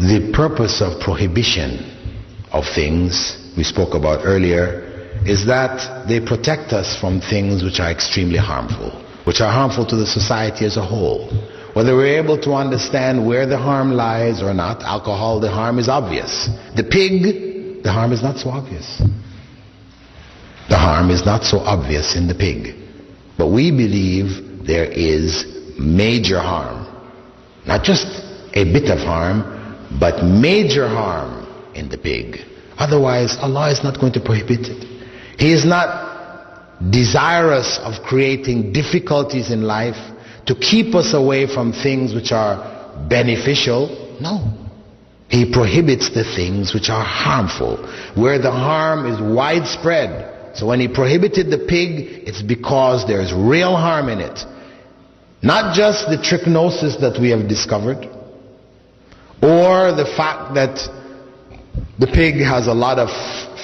The purpose of prohibition of things we spoke about earlier is that they protect us from things which are extremely harmful, which are harmful to the society as a whole. Whether we're able to understand where the harm lies or not, alcohol, the harm is obvious. The pig, the harm is not so obvious. The harm is not so obvious in the pig. But we believe there is major harm. Not just a bit of harm, but major harm in the pig. Otherwise, Allah is not going to prohibit it. He is not desirous of creating difficulties in life to keep us away from things which are beneficial. No. He prohibits the things which are harmful, where the harm is widespread. So when he prohibited the pig, it's because there's real harm in it. Not just the trichinosis that we have discovered, or the fact that the pig has a lot of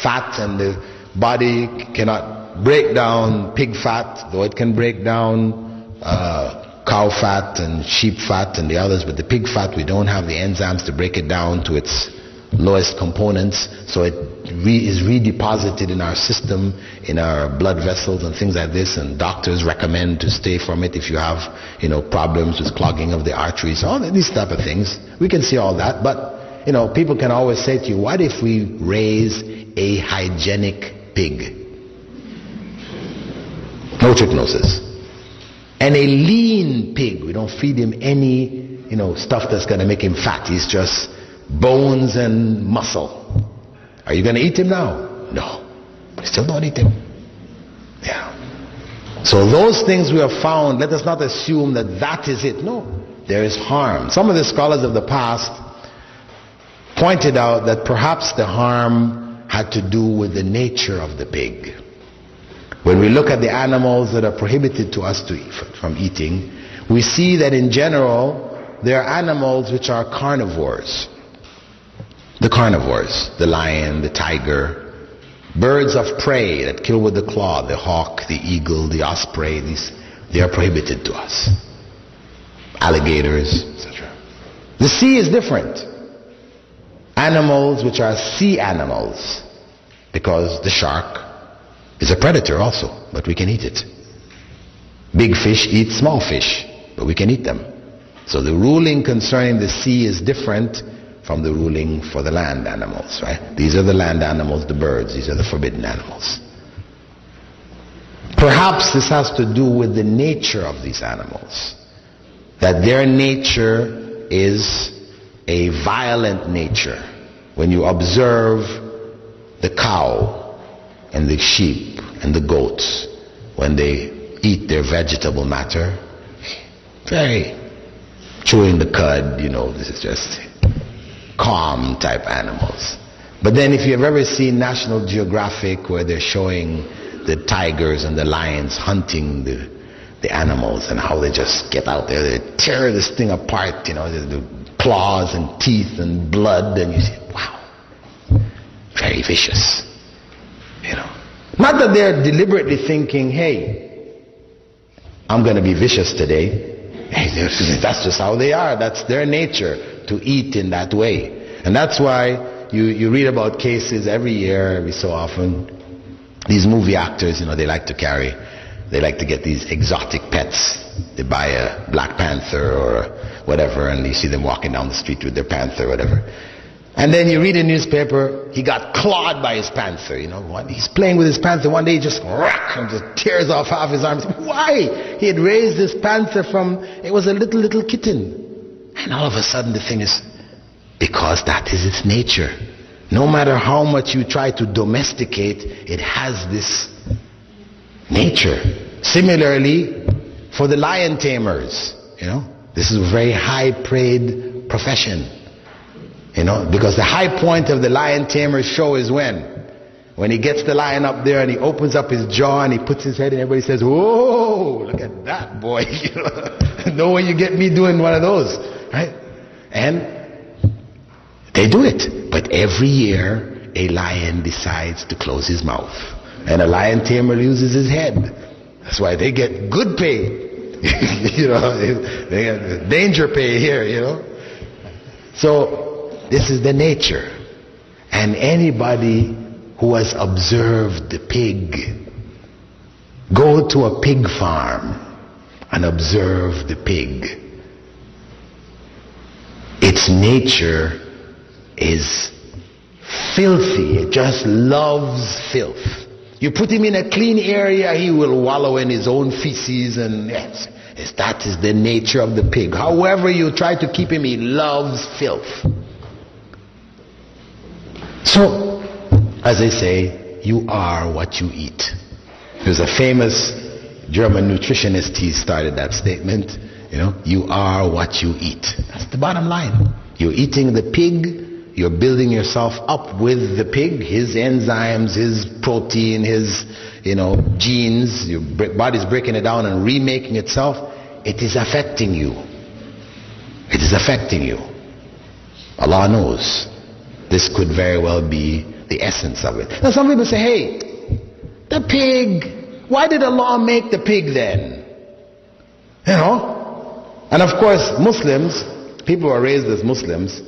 fat and the body cannot break down pig fat, though it can break down cow fat and sheep fat and the others, but the pig fat, we don't have the enzymes to break it down to its lowest components, so it is redeposited in our system, in our blood vessels and things like this, and doctors recommend to stay from it if you have, problems with clogging of the arteries, all these type of things. We can see all that, but people can always say to you, what if we raise a hygienic pig? No trichinosis. And a lean pig, we don't feed him any, stuff that's going to make him fat. He's just bones and muscle. Are you going to eat him now? No. Still don't eat him. Yeah. So those things we have found, let us not assume that that is it. No. There is harm. Some of the scholars of the past pointed out that perhaps the harm had to do with the nature of the pig. When we look at the animals that are prohibited to us to eat, from eating, we see that in general there are animals which are carnivores. The carnivores, the lion, the tiger, birds of prey that kill with the claw, the hawk, the eagle, the osprey, they are prohibited to us. Alligators, etc. The sea is different. Animals which are sea animals, because the shark is a predator also, but we can eat it. Big fish eat small fish, but we can eat them. So the ruling concerning the sea is different from the ruling for the land animals, right? These are the land animals, the birds, these are the forbidden animals. Perhaps this has to do with the nature of these animals, that their nature is a violent nature. When you observe the cow and the sheep and the goats, when they eat their vegetable matter, very chewing the cud, this is just calm type animals. But then if you've ever seen National Geographic where they're showing the tigers and the lions hunting the animals and how they just get out there, they tear this thing apart, the claws and teeth and blood, and you say, wow, very vicious. Not that they're deliberately thinking, hey, I'm going to be vicious today. Hey, that's just how they are. That's their nature, to eat in that way. And that's why you read about cases every year, every so often. These movie actors, they like to get these exotic pets. They buy a Black Panther or whatever, and you see them walking down the street with their panther or whatever. And then you read a newspaper, he got clawed by his panther. He's playing with his panther. One day he just tears off half his arms. Why? He had raised this panther it was a little kitten. And all of a sudden the thing is, because that is its nature. No matter how much you try to domesticate, it has this nature. Similarly, for the lion tamers, this is a very high-paid profession. Because the high point of the lion tamer show is when he gets the lion up there and he opens up his jaw and he puts his head and everybody says, whoa, look at that boy. No way you get me doing one of those, right? And they do it. But every year a lion decides to close his mouth and a lion tamer loses his head. That's why they get good pay. They get danger pay here, So This is the nature. And anybody who has observed the pig, go to a pig farm and observe the pig. Its nature is filthy. It just loves filth. You put him in a clean area, he will wallow in his own feces, and yes, that is the nature of the pig. However you try to keep him, he loves filth. So, as they say, you are what you eat. There's a famous German nutritionist, he started that statement, you are what you eat. That's the bottom line. You're eating the pig, you're building yourself up with the pig, his enzymes, his protein, his genes, your body's breaking it down and remaking itself. It is affecting you. It is affecting you. Allah knows. This could very well be the essence of it. Now some people say, hey, the pig, why did Allah make the pig then? And of course Muslims, people who are raised as Muslims,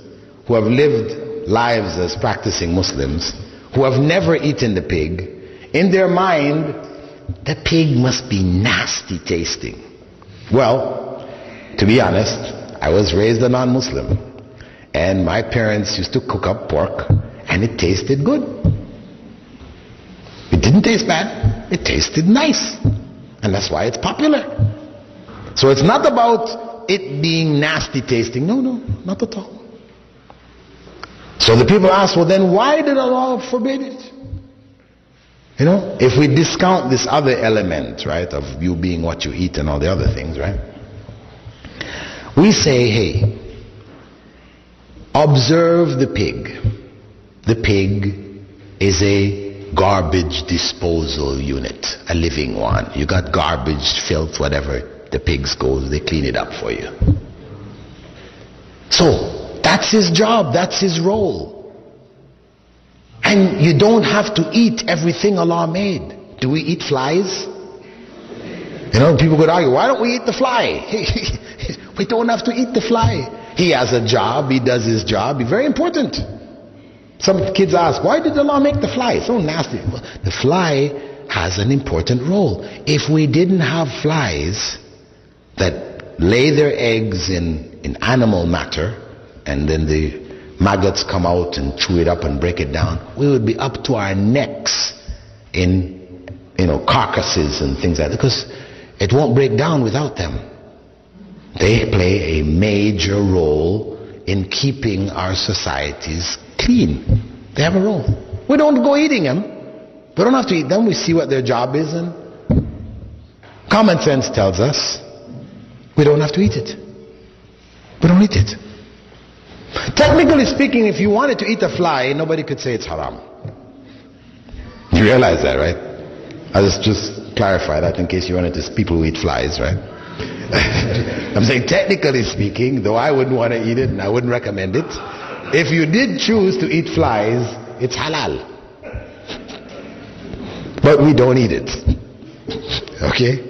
who have lived lives as practicing Muslims, who have never eaten the pig, in their mind, the pig must be nasty tasting. Well, to be honest, I was raised a non-Muslim, and my parents used to cook up pork, and it tasted good. It didn't taste bad, it tasted nice, and that's why it's popular. So it's not about it being nasty tasting. No, not at all. So the people ask, well then why did Allah forbid it? If we discount this other element, right, of you being what you eat and all the other things, right? We say, hey, observe the pig. The pig is a garbage disposal unit, a living one. You got garbage, filth, whatever, the pigs go, they clean it up for you. So, that's his job, that's his role. And you don't have to eat everything Allah made. Do we eat flies? People could argue, why don't we eat the fly? We don't have to eat the fly. He has a job, he does his job, very important. Some kids ask, why did Allah make the fly? It's so nasty. The fly has an important role. If we didn't have flies that lay their eggs in animal matter, and then the maggots come out and chew it up and break it down, we would be up to our necks in carcasses and things like that, because it won't break down without them. They play a major role in keeping our societies clean. They have a role. We don't go eating them. We don't have to eat them. We see what their job is, and common sense tells us we don't have to eat it. We don't eat it. Technically speaking, if you wanted to eat a fly, nobody could say it's haram. You realize that, right? I'll just clarify that in case you wanted to people who eat flies, right? I'm saying technically speaking, though I wouldn't want to eat it and I wouldn't recommend it, if you did choose to eat flies, it's halal. But we don't eat it. Okay?